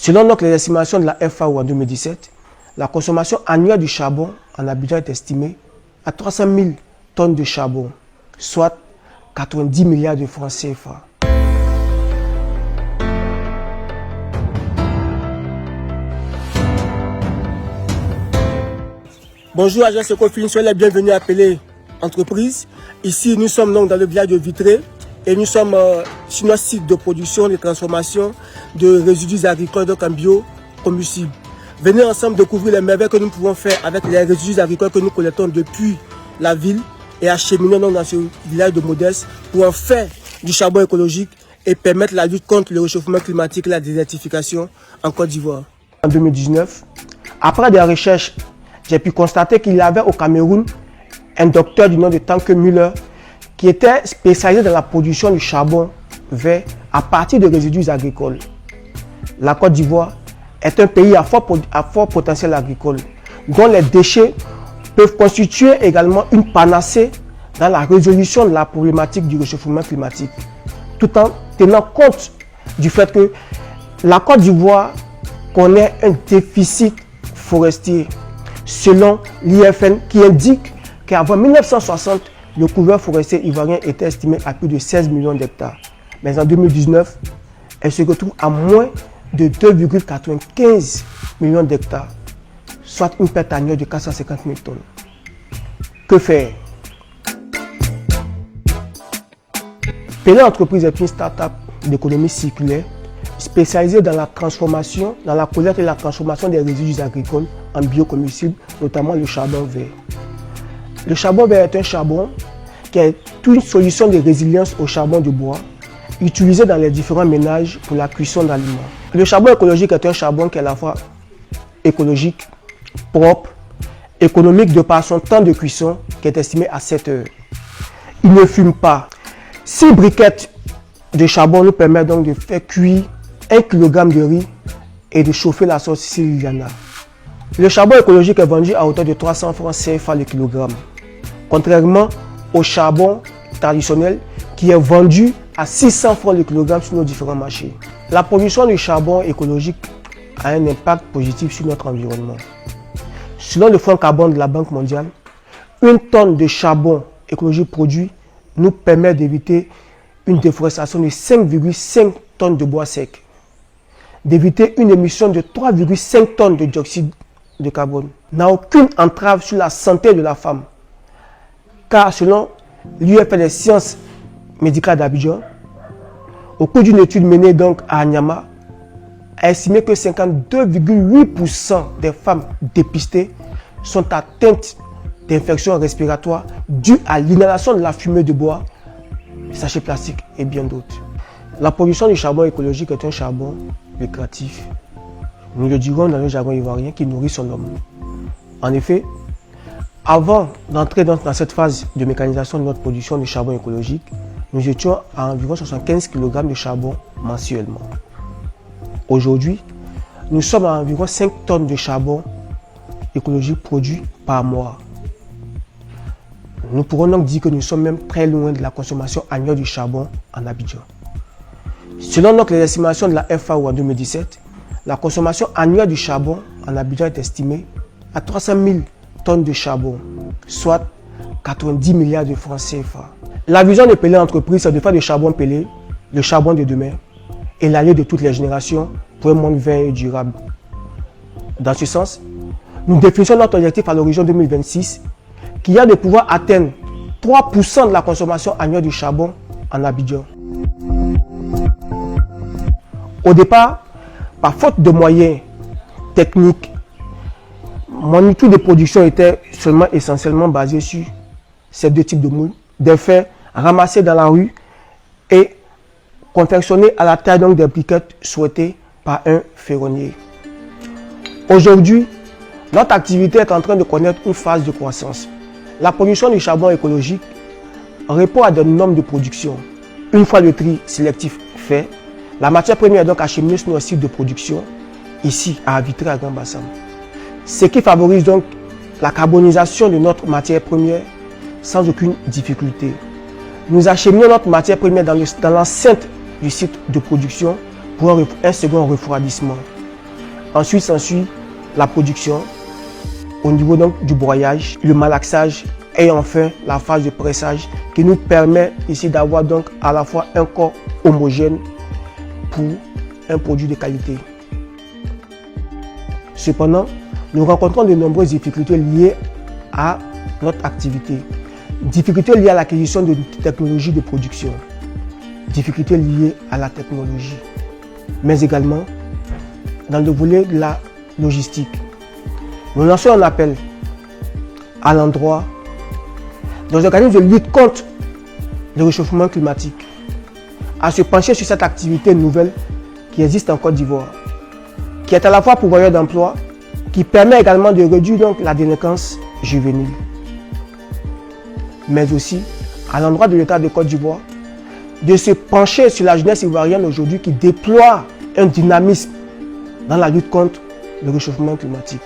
Selon donc les estimations de la FAO en 2017, la consommation annuelle du charbon en Abidjan est estimée à 300 000 tonnes de charbon, soit 90 milliards de francs CFA. Bonjour, agence Ecofin, soyez les bienvenus à Pelé Entreprise. Ici, nous sommes donc dans le village de Vitré et nous sommes sur notre site de production et de transformation de résidus agricoles donc en biocombustible. Venez ensemble découvrir les merveilles que nous pouvons faire avec les résidus agricoles que nous collectons depuis la ville et acheminons donc dans ce village de Modeste pour en faire du charbon écologique et permettre la lutte contre le réchauffement climatique et la désertification en Côte d'Ivoire. En 2019, après des recherches, j'ai pu constater qu'il y avait au Cameroun un docteur du nom de Tanke Müller qui était spécialisé dans la production du charbon vert à partir de résidus agricoles. La Côte d'Ivoire est un pays à fort potentiel agricole, dont les déchets peuvent constituer également une panacée dans la résolution de la problématique du réchauffement climatique, tout en tenant compte du fait que la Côte d'Ivoire connaît un déficit forestier, selon l'IFN qui indique qu'avant 1960, le couvert forestier ivoirien était estimé à plus de 16 millions d'hectares. Mais en 2019, elle se retrouve à moins de 2,95 millions d'hectares, soit une perte annuelle de 450 000 tonnes. Que faire? Pelé Entreprise est une start-up d'économie circulaire spécialisée dans la transformation, dans la collecte et la transformation des résidus agricoles en biocombustible, notamment le charbon vert. Le charbon vert est un charbon qui est une solution de résilience au charbon de bois utilisé dans les différents ménages pour la cuisson d'aliments. Le charbon écologique est un charbon qui est à la fois écologique, propre, économique de par son temps de cuisson qui est estimé à 7 heures. Il ne fume pas. 6 briquettes de charbon nous permettent donc de faire cuire 1 kg de riz et de chauffer la sauce s'il y en a. Le charbon écologique est vendu à hauteur de 300 francs CFA le kilogramme, contrairement au charbon traditionnel qui est vendu à 600 francs le kilogramme sur nos différents marchés. La production du charbon écologique a un impact positif sur notre environnement. Selon le fonds carbone de la Banque mondiale, 1 tonne de charbon écologique produit nous permet d'éviter une déforestation de 5,5 tonnes de bois sec, d'éviter une émission de 3,5 tonnes de dioxyde de carbone, n'a aucune entrave sur la santé de la femme. Car selon l'UFN des sciences médicales d'Abidjan, au cours d'une étude menée donc à Anyama, a estimé que 52,8% des femmes dépistées sont atteintes d'infections respiratoires dues à l'inhalation de la fumée de bois, sachets plastiques et bien d'autres. La production du charbon écologique est un charbon lucratif. Nous le dirons dans le jargon ivoirien qui nourrit son homme. En effet, avant d'entrer dans cette phase de mécanisation de notre production de charbon écologique, nous étions à environ 75 kg de charbon mensuellement. Aujourd'hui, nous sommes à environ 5 tonnes de charbon écologique produit par mois. Nous pourrons donc dire que nous sommes même très loin de la consommation annuelle du charbon en Abidjan. Selon donc les estimations de la FAO en 2017, la consommation annuelle du charbon en Abidjan est estimée à 300 000 tonnes de charbon, soit 90 milliards de francs CFA. La vision de Pelé Entreprise, c'est de faire du charbon Pelé, le charbon de demain, et l'allié de toutes les générations pour un monde vert et durable. Dans ce sens, nous définissons notre objectif à l'horizon 2026, qui est de pouvoir atteindre 3% de la consommation annuelle du charbon en Abidjan. Au départ, par faute de moyens techniques, mon outil de production était essentiellement basé sur ces 2 types de moules, des fers ramassés dans la rue et confectionnés à la taille donc des briquettes souhaitées par un ferronnier. Aujourd'hui, notre activité est en train de connaître une phase de croissance. La production du charbon écologique répond à des normes de production. Une fois le tri sélectif fait, la matière première est donc acheminée sur notre site de production, ici à Vitré à Grand Bassam. Ce qui favorise donc la carbonisation de notre matière première sans aucune difficulté. Nous acheminons notre matière première dans l'enceinte du site de production pour un second refroidissement. Ensuite s'ensuit la production au niveau donc du broyage, le malaxage et enfin la phase de pressage qui nous permet ici d'avoir donc à la fois un corps homogène pour un produit de qualité. Cependant, nous rencontrons de nombreuses difficultés liées à notre activité. Difficultés liées à l'acquisition de technologies de production, difficultés liées à la technologie, mais également dans le volet de la logistique. Nous lançons un appel à l'endroit des organismes de lutte contre le réchauffement climatique à se pencher sur cette activité nouvelle qui existe en Côte d'Ivoire, qui est à la fois pourvoyeur d'emploi, qui permet également de réduire donc la délinquance juvénile, mais aussi à l'endroit de l'État de Côte d'Ivoire de se pencher sur la jeunesse ivoirienne aujourd'hui qui déploie un dynamisme dans la lutte contre le réchauffement climatique.